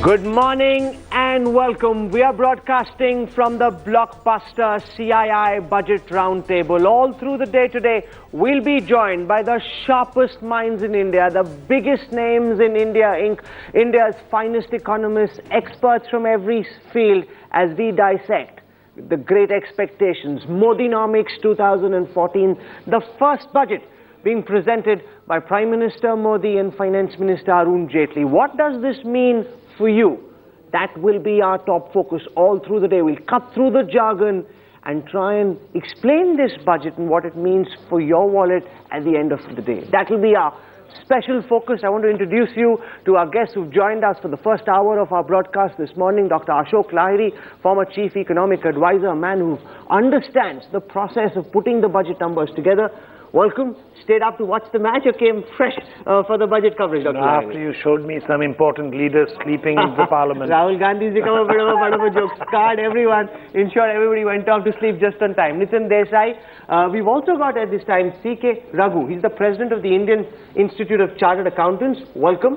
Good morning and welcome. We are broadcasting from the blockbuster CII Budget Roundtable. All through the day today, we'll be joined by the sharpest minds in India, the biggest names in India, India's finest economists, experts from every field as we dissect the great expectations. Modinomics 2014, the first budget being presented by Prime Minister Modi and Finance Minister Arun Jaitley. What does this mean for you? That will be our top focus all through the day. We'll cut through the jargon and try and explain this budget and what it means for your wallet at the end of the day. That will be our special focus. I want to introduce you to our guests who've joined us for the first hour of our broadcast this morning. Dr. Ashok Lahiri, former Chief Economic Advisor, a man who understands the process of putting the budget numbers together. Welcome. Stayed up to watch the match or came fresh for the budget coverage, Dr. Lahiri? After you showed me some important leaders sleeping in the parliament. Rahul Gandhi's become a bit of a joke. Scarred everyone. Ensured everybody went off to sleep just on time. Nitin Desai. We've also got at this time C.K. Raghu. He's the president of the Indian Institute of Chartered Accountants. Welcome.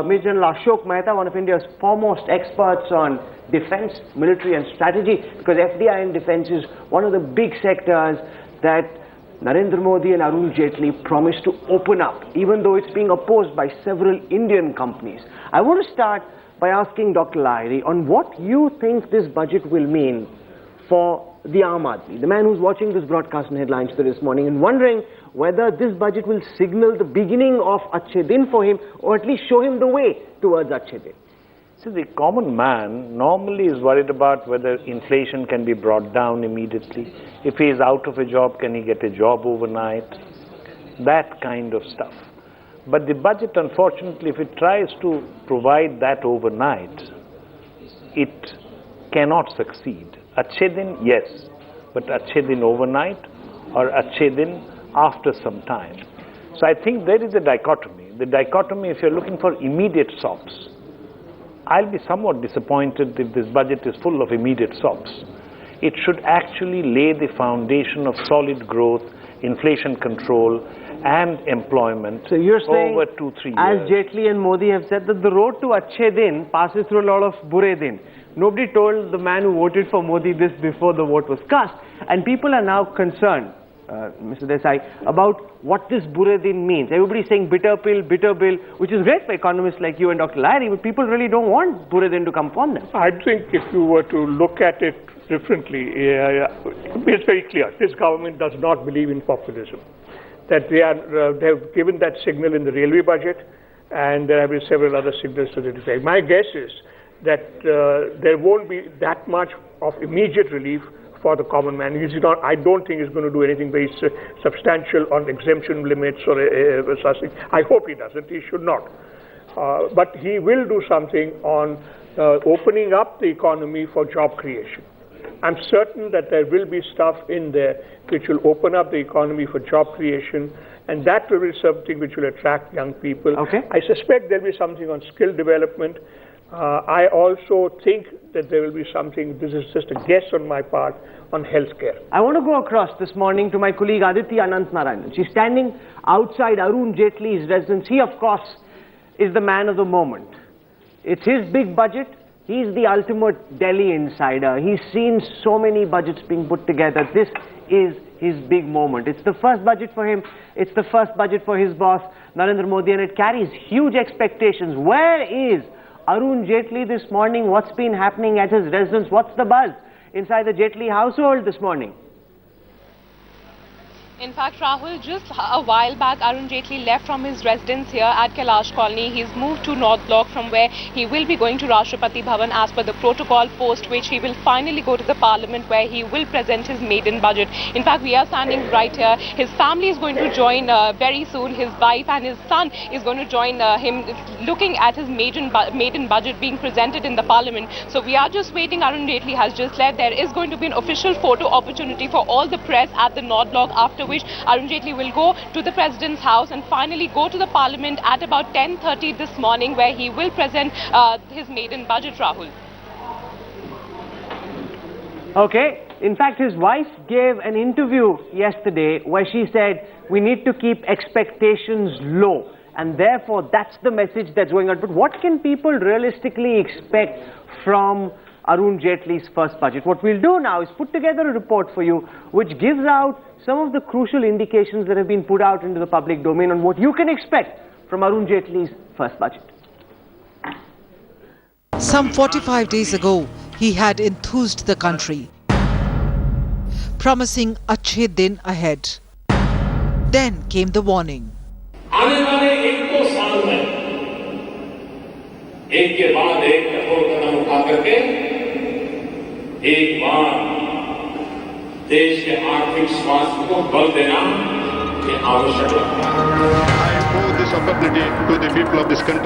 Major General Ashok Mehta, one of India's foremost experts on defense, military and strategy, because FDI and defense is one of the big sectors that Narendra Modi and Arun Jaitley promised to open up, even though it's being opposed by several Indian companies. I want to start by asking Dr. Lahiri on what you think this budget will mean for the Aam Aadmi, the man who's watching this broadcast in headlines this morning and wondering whether this budget will signal the beginning of Achhe Din for him, or at least show him the way towards Achhe Din. So the common man normally is worried about whether inflation can be brought down immediately. If he is out of a job, can he get a job overnight? That kind of stuff. But the budget, unfortunately, if it tries to provide that overnight, it cannot succeed. Achhe Din, yes, but Achhe Din overnight or Achhe Din after some time. So I think there is a dichotomy. The dichotomy, if you're looking for immediate sops, I'll be somewhat disappointed if this budget is full of immediate sops. It should actually lay the foundation of solid growth, inflation control, and employment. So you're saying, over 2-3 years. As Jaitley and Modi have said, that the road to Achhe Din passes through a lot of Bure Din. Nobody told the man who voted for Modi this before the vote was cast. And people are now concerned, Mr. Desai, about what this Bure Din means. Everybody's saying bitter pill, which is great for economists like you and Dr. Lahiri, but people really don't want Bure Din to come upon them. I think if you were to look at it differently, it's very clear. This government does not believe in populism. That they have given that signal in the railway budget, and there have been several other signals to that effect. My guess is that there won't be that much of immediate relief for the common man. I don't think he's going to do anything very substantial on exemption limits or such thing. I hope he doesn't. He should not. But he will do something on opening up the economy for job creation. I'm certain that there will be stuff in there which will open up the economy for job creation, and that will be something which will attract young people. Okay. I suspect there will be something on skill development. I also think that there will be something, this is just a guess on my part, on healthcare. I want to go across this morning to my colleague Aditi Anant Narayanan. She's standing outside Arun Jaitley's residence. He, of course, is the man of the moment. It's his big budget. He's the ultimate Delhi insider. He's seen so many budgets being put together. This is his big moment. It's the first budget for him. It's the first budget for his boss, Narendra Modi, and it carries huge expectations. Where is Arun Jaitley this morning? What's been happening at his residence? What's the buzz inside the Jaitley household this morning? In fact, Rahul, just a while back, Arun Jaitley left from his residence here at Kailash Colony. He's moved to North Block, from where he will be going to Rashtrapati Bhavan as per the protocol, post which he will finally go to the parliament where he will present his maiden budget. In fact, we are standing right here. His family is going to join very soon. His wife and his son is going to join him, looking at his maiden budget being presented in the parliament. So we are just waiting. Arun Jaitley has just left. There is going to be an official photo opportunity for all the press at the North Block, after which Arun Jaitley will go to the President's house and finally go to the Parliament at about 10:30 this morning, where he will present his maiden budget, Rahul. Okay. In fact, his wife gave an interview yesterday where she said we need to keep expectations low. and therefore that's the message that's going on. But what can people realistically expect from Arun Jaitley's first budget? What we'll do now is put together a report for you which gives out some of the crucial indications that have been put out into the public domain on what you can expect from Arun Jaitley's first budget. Some 45 days ago, he had enthused the country, promising अच्छे दिन ahead. Then came the warning. आने वाले 1-2 साल में एक के बाद एक कठोर कदम उठा करके एक बार देश के आर्थिक स्वास्थ्य को बल देना ये आवश्यक है.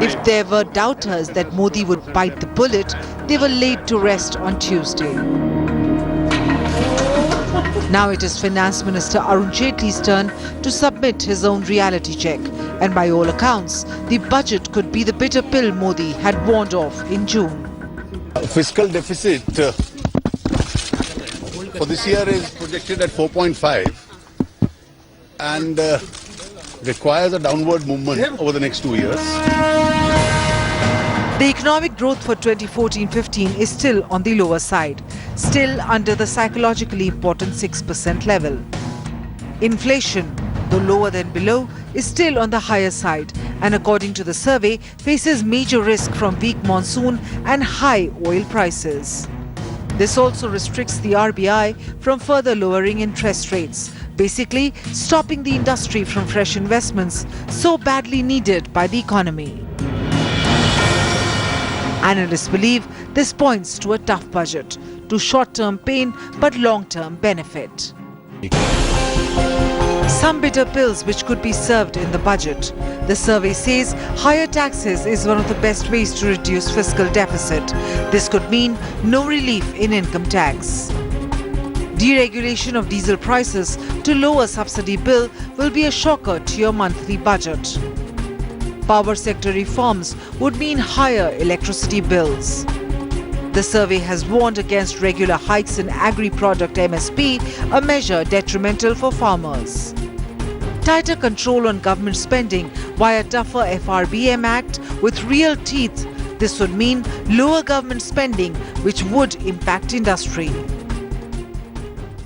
If there were doubters that Modi would bite the bullet, they were laid to rest on Tuesday. Now it is Finance Minister Arun Jaitley's turn to submit his own reality check. And by all accounts, the budget could be the bitter pill Modi had warned of in June. Fiscal deficit for this year is projected at 4.5 and requires a downward movement over the next 2 years. The economic growth for 2014-15 is still on the lower side, still under the psychologically important 6% level. Inflation, though lower than below, is still on the higher side and according to the survey faces major risk from weak monsoon and high oil prices. This also restricts the RBI from further lowering interest rates, basically stopping the industry from fresh investments so badly needed by the economy. Analysts believe this points to a tough budget, to short-term pain but long-term benefit. Some bitter pills which could be served in the budget. The survey says higher taxes is one of the best ways to reduce fiscal deficit. This could mean no relief in income tax. Deregulation of diesel prices to lower subsidy bill will be a shocker to your monthly budget. Power sector reforms would mean higher electricity bills. The survey has warned against regular hikes in agri-product MSP, a measure detrimental for farmers. Tighter control on government spending via tougher FRBM Act with real teeth. This would mean lower government spending, which would impact industry.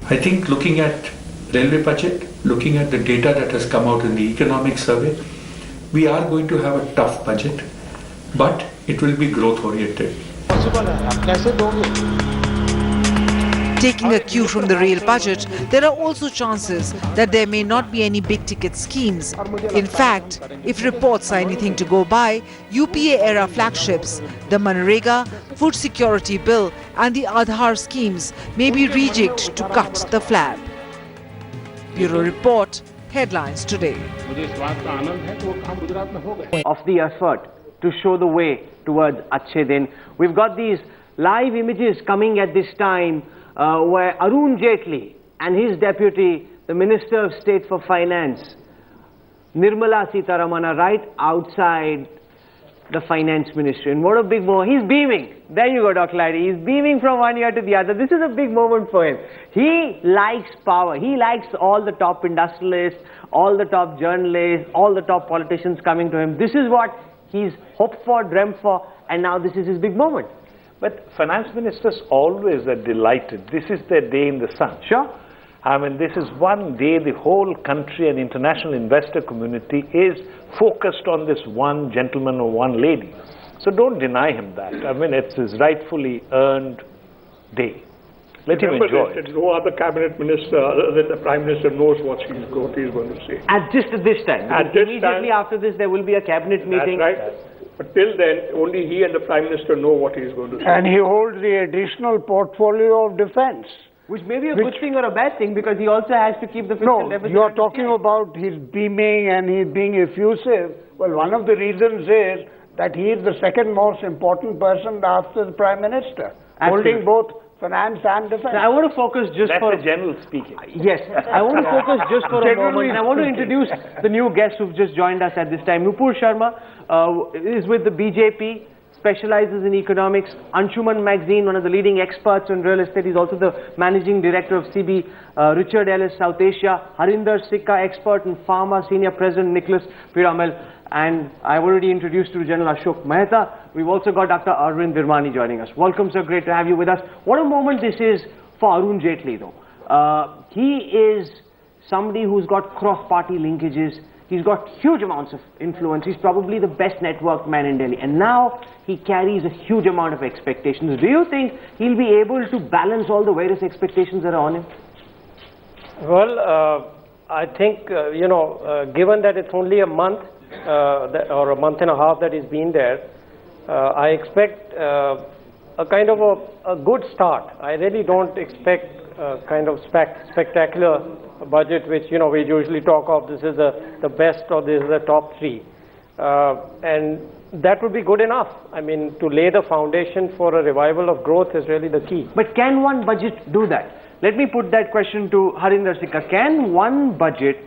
I think looking at railway budget, looking at the data that has come out in the economic survey, we are going to have a tough budget, but it will be growth oriented. Taking a cue from the real budget, there are also chances that there may not be any big-ticket schemes. In fact, if reports are anything to go by, UPA-era flagships, the Manrega, Food Security Bill and the Aadhaar schemes may be rejigged to cut the flab. Bureau Report, Headlines Today. Of the effort to show the way towards Achhe Din. We've got these live images coming at this time where Arun Jaitley and his deputy, the Minister of State for Finance, Nirmala Sitharaman, are right outside the Finance Ministry. And what a big moment. He's beaming. There you go, Dr. Lady. He's beaming from one ear to the other. This is a big moment for him. He likes power. He likes all the top industrialists, all the top journalists, all the top politicians coming to him. This is what he's hoped for, dreamt for, and now this is his big moment. But finance ministers always are delighted. This is their day in the sun. Sure. I mean, this is one day the whole country and international investor community is focused on this one gentleman or one lady. So don't deny him that. I mean, it's his rightfully earned day. Let him enjoy it. No other cabinet minister other than the Prime Minister knows what he's going to say. At this time. Immediately after this, there will be a cabinet meeting. That's right. But till then, only he and the Prime Minister know what he's going to say. And he holds the additional portfolio of defense. Which may be a good thing or a bad thing, because he also has to keep the fiscal deficit. No, you're talking about his beaming and he's being effusive. Well, one of the reasons is that he is the second most important person after the Prime Minister, holding both finance and defense. So I want to focus just That's for... the general speaking. Yes, I want to focus just for a moment, and I want to introduce the new guests who've just joined us at this time. Nupur Sharma is with the BJP, specializes in economics. Anshuman Magazine, one of the leading experts on real estate. He's also the managing director of CB Richard Ellis South Asia. Harinder Sikka, expert in pharma, senior president Nicholas Piramal. And I've already introduced you to General Ashok Mehta. We've also got Dr. Arvind Virmani joining us. Welcome, sir. Great to have you with us. What a moment this is for Arun Jaitley, though. He is somebody who's got cross-party linkages. He's got huge amounts of influence. He's probably the best networked man in Delhi. And now he carries a huge amount of expectations. Do you think he'll be able to balance all the various expectations that are on him? Well, I think, given that it's only a month or a month and a half that he's been there, I expect a kind of a good start. I really don't expect a kind of spectacular budget which, we usually talk of, this is the best or this is the top three. And that would be good enough. I mean, to lay the foundation for a revival of growth is really the key. But can one budget do that? Let me put that question to Harinder Sikka. Can one budget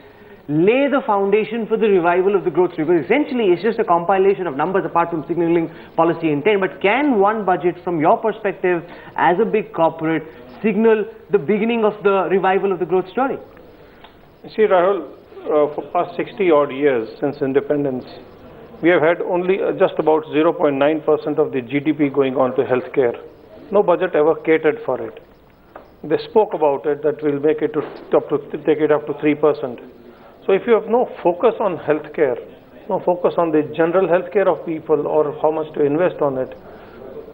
lay the foundation for the revival of the growth story? Because essentially it's just a compilation of numbers apart from signaling policy intent. But can one budget, from your perspective as a big corporate, signal the beginning of the revival of the growth story? You see, Rahul, for past 60 odd years since independence, we have had only just about 0.9% of the GDP going on to healthcare. No budget ever catered for it. They spoke about it, that we'll make it take it up to 3%. So if you have no focus on healthcare, no focus on the general healthcare of people or how much to invest on it,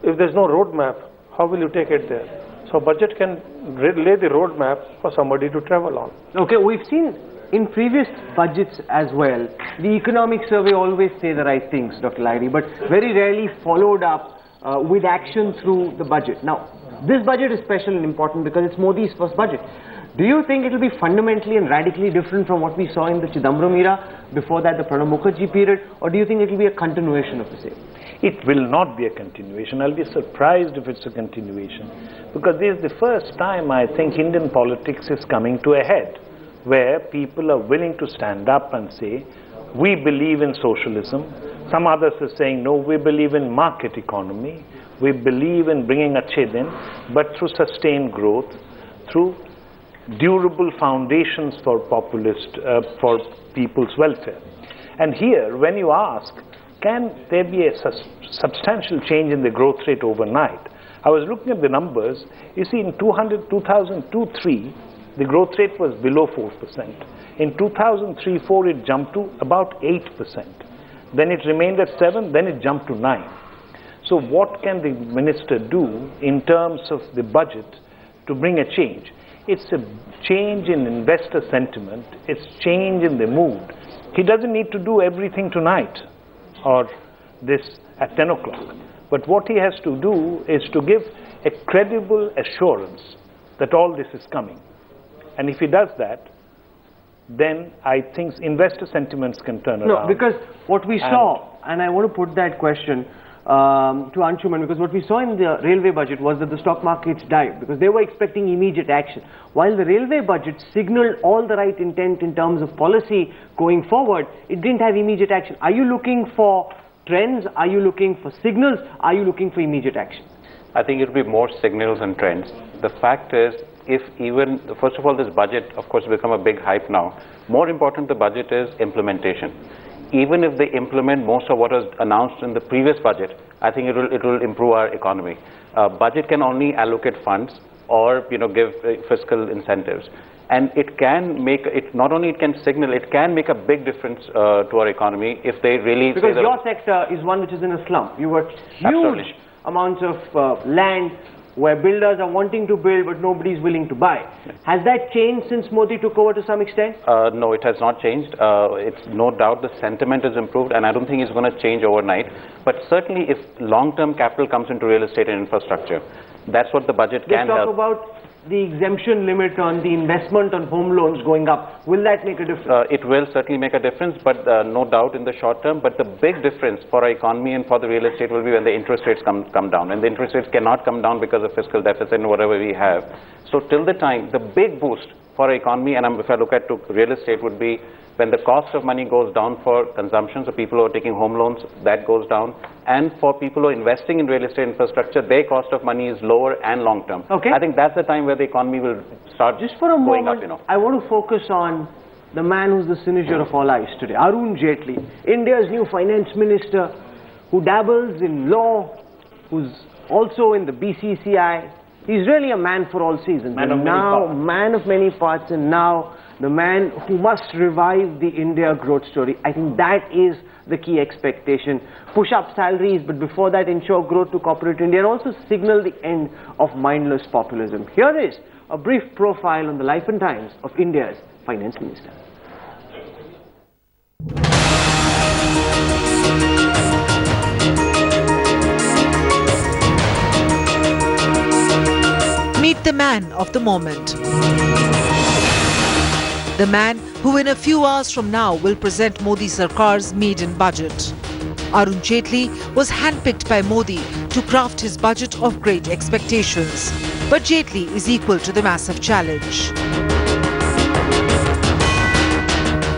if there's no roadmap, how will you take it there? So budget can lay the roadmap for somebody to travel on. Okay, we've seen in previous budgets as well, the economic survey always say the right things, Dr. Lahiri, but very rarely followed up with action through the budget. Now, this budget is special and important because it's Modi's first budget. Do you think it will be fundamentally and radically different from what we saw in the Chidambaram era, before that the Pranab Mukherjee period, or do you think it will be a continuation of the same? It will not be a continuation. I'll be surprised if it's a continuation, because this is the first time I think Indian politics is coming to a head, where people are willing to stand up and say, we believe in socialism. Some others are saying, no, we believe in market economy. We believe in bringing a chid in, but through sustained growth, through durable foundations for for people's welfare. And here, when you ask, can there be a substantial change in the growth rate overnight? I was looking at the numbers. You see, in 2002-03, the growth rate was below 4%. In 2003-04, it jumped to about 8%. Then it remained at 7%, then it jumped to 9%. So what can the minister do in terms of the budget to bring a change? It's a change in investor sentiment. It's change in the mood. He doesn't need to do everything tonight or this at 10 o'clock. But what he has to do is to give a credible assurance that all this is coming. And if he does that, then I think investor sentiments can turn around. No, because what we saw, and I want to put that question to Anshuman, because what we saw in the railway budget was that the stock markets dived because they were expecting immediate action. While the railway budget signaled all the right intent in terms of policy going forward, it didn't have immediate action. Are you looking for trends? Are you looking for signals? Are you looking for immediate action? I think it will be more signals and trends. The fact is, if even, first of all, this budget, of course, become a big hype now. More important, the budget is implementation. Even if they implement most of what was announced in the previous budget, I think it will improve our economy. Budget can only allocate funds or give fiscal incentives, and it can make it, not only it can signal, it can make a big difference to our economy if they really. Because your sector is one which is in a slump. You have huge amounts of land where builders are wanting to build but nobody is willing to buy. Has that changed since Modi took over to some extent? No, it has not changed. It's no doubt the sentiment is improved, and I don't think it's going to change overnight. But certainly if long-term capital comes into real estate and infrastructure, that's what the budget can help. Let's talk about the exemption limit on the investment on home loans going up. Will that make a difference? It will certainly make a difference, but no doubt in the short term. But the big difference for our economy and for the real estate will be when the interest rates come down. And the interest rates cannot come down because of fiscal deficit and whatever we have. So till the time, the big boost for our economy, and if I look at real estate, would be when the cost of money goes down for consumption, so people who are taking home loans, that goes down. And for people who are investing in real estate infrastructure, their cost of money is lower and long term. Okay. I think that's the time where the economy will start just for a going moment, up, I want to focus on the man who's the cynosure of all eyes today, Arun Jaitley, India's new finance minister, who dabbles in law, who's also in the BCCI. He's really a man for all seasons. Man of many parts, and now the man who must revive the India growth story. I think that is the key expectation. Push up salaries, but before that ensure growth to corporate India and also signal the end of mindless populism. Here is a brief profile on the life and times of India's finance minister. Meet the man of the moment. The man who in a few hours from now will present Modi Sarkar's maiden budget. Arun Jaitley was handpicked by Modi to craft his budget of great expectations. But Jaitley is equal to the massive challenge.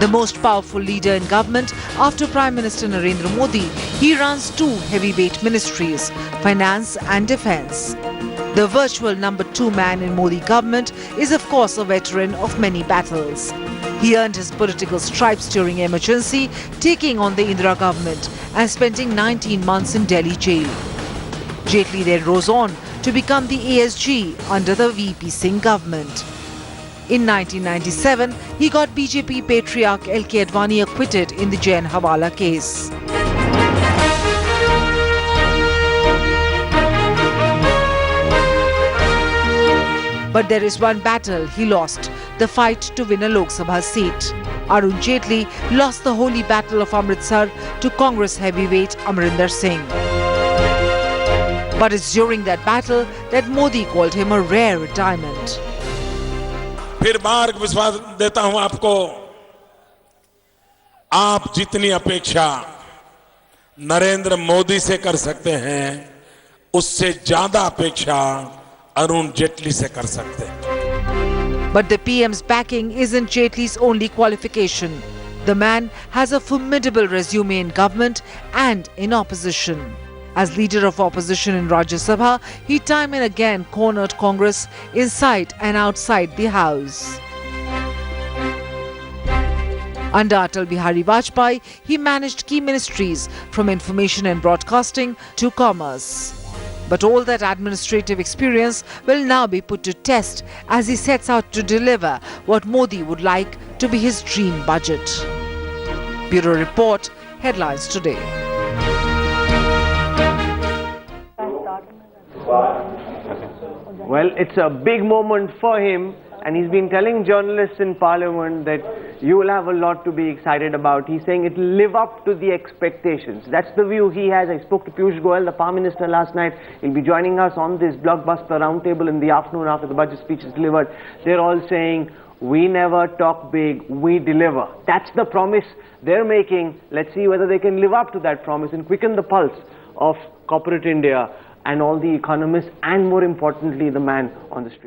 The most powerful leader in government after Prime Minister Narendra Modi, he runs two heavyweight ministries, Finance and Defence. The virtual number 2 man in Modi government is of course a veteran of many battles. He earned his political stripes during emergency, taking on the Indira government and spending 19 months in Delhi jail. Jaitley then rose on to become the ASG under the VP Singh government. In 1997, he got BJP patriarch L.K. Advani acquitted in the Jain Hawala case. But there is one battle he lost, the fight to win a Lok Sabha seat. Arun Jaitley lost the holy battle of Amritsar to Congress heavyweight Amrinder Singh. But it's during that battle that Modi called him a rare diamond. फिर मार्ग विश्वास देता हूं आपको, आप जितनी अपेक्षा नरेंद्र मोदी से कर सकते हैं, उससे ज्यादा अपेक्षा अरुण जेटली से कर सकते हैं. But the PM's backing isn't Jaitley's only qualification. The man has a formidable resume in government and in opposition. As leader of opposition in Rajya Sabha, he time and again cornered Congress inside and outside the house. Under Atal Bihari Vajpayee, he managed key ministries from information and broadcasting to commerce. But all that administrative experience will now be put to test as he sets out to deliver what Modi would like to be his dream budget. Bureau Report, Headlines Today. Well, it's a big moment for him, and he's been telling journalists in Parliament that you will have a lot to be excited about. He's saying it will live up to the expectations. That's the view he has. I spoke to Piyush Goyal, the Prime Minister, last night. He'll be joining us on this blockbuster roundtable in the afternoon after the budget speech is delivered. They're all saying, we never talk big, we deliver. That's the promise they're making. Let's see whether they can live up to that promise and quicken the pulse of corporate India and all the economists, and more importantly, the man on the street.